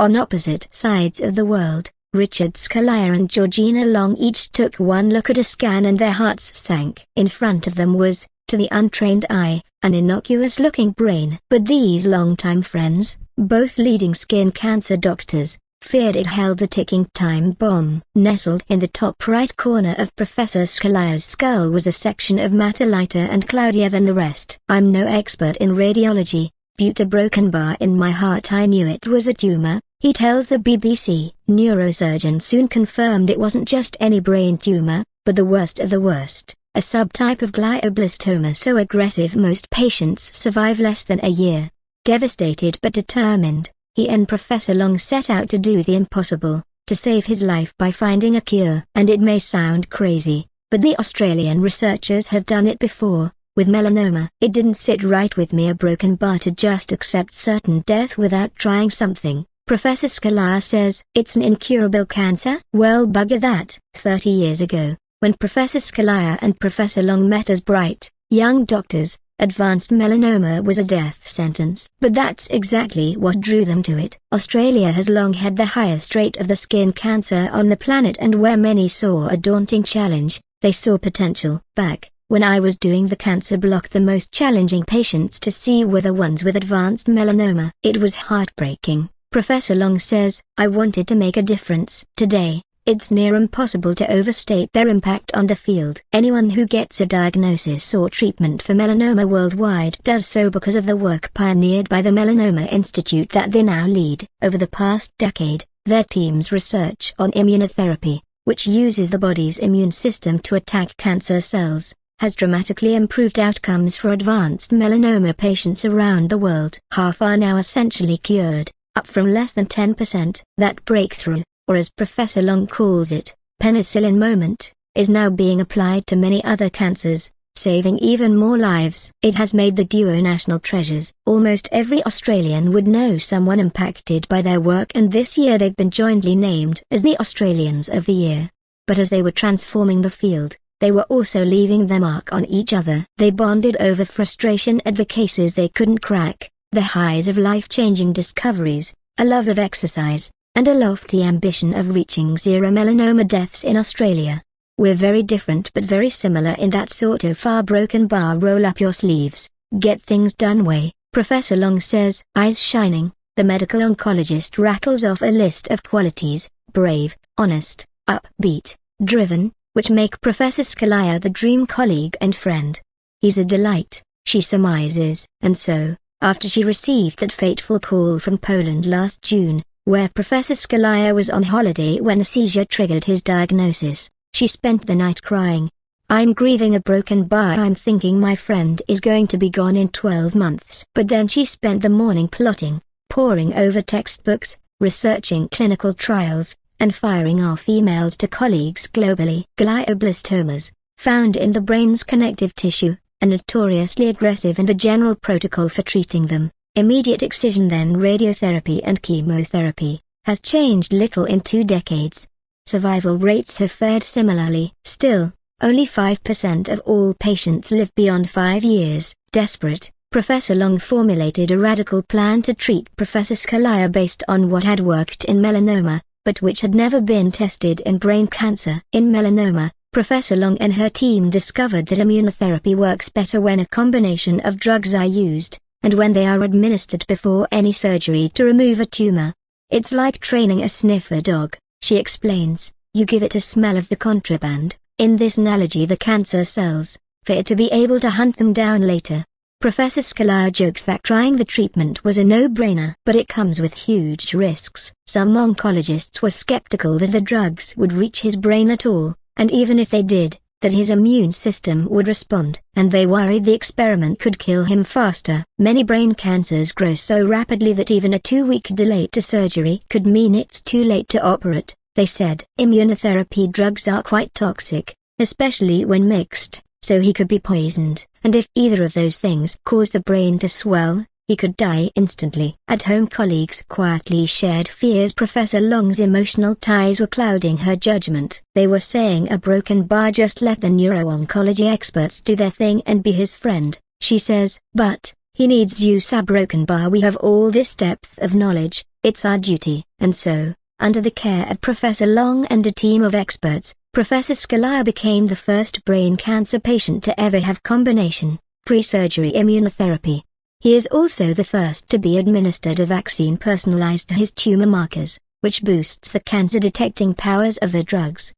On opposite sides of the world, Prof Scolyer and Georgina Long each took one look at a scan and their hearts sank. In front of them was, to the untrained eye, an innocuous-looking brain. But these longtime friends, both leading skin cancer doctors, feared it held a ticking time bomb. Nestled in the top right corner of Professor Scolyer's skull was a section of matter lighter and cloudier than the rest. "I'm no expert in radiology, but a broken bar in my heart. I knew it was a tumor," he tells the BBC. Neurosurgeons soon confirmed it wasn't just any brain tumor, but the worst of the worst, a subtype of glioblastoma so aggressive most patients survive less than a year. Devastated but determined, he and Professor Long set out to do the impossible, to save his life by finding a cure. And it may sound crazy, but the Australian researchers have done it before, with melanoma. "It didn't sit right with me, a broken bar, to just accept certain death without trying something," Professor Scolyer says. "It's an incurable cancer? Well, bugger that." 30 years ago, when Professor Scolyer and Professor Long met as bright, young doctors, advanced melanoma was a death sentence. But that's exactly what drew them to it. Australia has long had the highest rate of the skin cancer on the planet, and where many saw a daunting challenge, they saw potential. Back when I was doing the cancer block, the most challenging patients to see were the ones with advanced melanoma. It was heartbreaking, Professor Long says. "I wanted to make a difference." Today, it's near impossible to overstate their impact on the field. Anyone who gets a diagnosis or treatment for melanoma worldwide does so because of the work pioneered by the Melanoma Institute that they now lead. Over the past decade, their team's research on immunotherapy, which uses the body's immune system to attack cancer cells, has dramatically improved outcomes for advanced melanoma patients around the world. Half are now essentially cured, up from less than 10%. That breakthrough, or as Professor Long calls it, penicillin moment, is now being applied to many other cancers, saving even more lives. It has made the duo national treasures. Almost every Australian would know someone impacted by their work, and this year they've been jointly named as the Australians of the Year. But as they were transforming the field, they were also leaving their mark on each other. They bonded over frustration at the cases they couldn't crack, the highs of life-changing discoveries, a love of exercise, and a lofty ambition of reaching zero melanoma deaths in Australia. "We're very different but very similar in that sort of far broken bar roll up your sleeves, get things done way," Professor Long says. Eyes shining, the medical oncologist rattles off a list of qualities: brave, honest, upbeat, driven, which make Professor Scolyer the dream colleague and friend. "He's a delight," she surmises. And so, after she received that fateful call from Poland last June, where Professor Scolyer was on holiday when a seizure triggered his diagnosis, she spent the night crying. "I'm grieving a broken bar. I'm thinking my friend is going to be gone in 12 months. But then she spent the morning plotting, poring over textbooks, researching clinical trials, and firing off emails to colleagues globally. Glioblastomas, found in the brain's connective tissue, are notoriously aggressive, and the general protocol for treating them, immediate excision then radiotherapy and chemotherapy, has changed little in 2 decades. Survival rates have fared similarly. Still, only 5% of all patients live beyond 5 years. Desperate, Professor Long formulated a radical plan to treat Professor Scolyer based on what had worked in melanoma, but which had never been tested in brain cancer. In melanoma, Professor Long and her team discovered that immunotherapy works better when a combination of drugs are used, and when they are administered before any surgery to remove a tumor. "It's like training a sniffer dog," she explains. "You give it a smell of the contraband, in this analogy the cancer cells, for it to be able to hunt them down later." Professor Scolyer jokes that trying the treatment was a no-brainer, but it comes with huge risks. Some oncologists were skeptical that the drugs would reach his brain at all, and even if they did, that his immune system would respond, and they worried the experiment could kill him faster. Many brain cancers grow so rapidly that even a 2-week delay to surgery could mean it's too late to operate, they said. Immunotherapy drugs are quite toxic, especially when mixed, so he could be poisoned, and if either of those things caused the brain to swell, he could die instantly. At-home colleagues quietly shared fears Professor Long's emotional ties were clouding her judgment. They were saying a broken bar, just let the neuro-oncology experts do their thing and be his friend, she says. "But, he needs use a broken bar. We have all this depth of knowledge, It's our duty. And so, under the care of Professor Long and a team of experts, Professor Scolyer became the first brain cancer patient to ever have combination, pre-surgery immunotherapy. He is also the first to be administered a vaccine personalized to his tumor markers, which boosts the cancer-detecting powers of the drugs.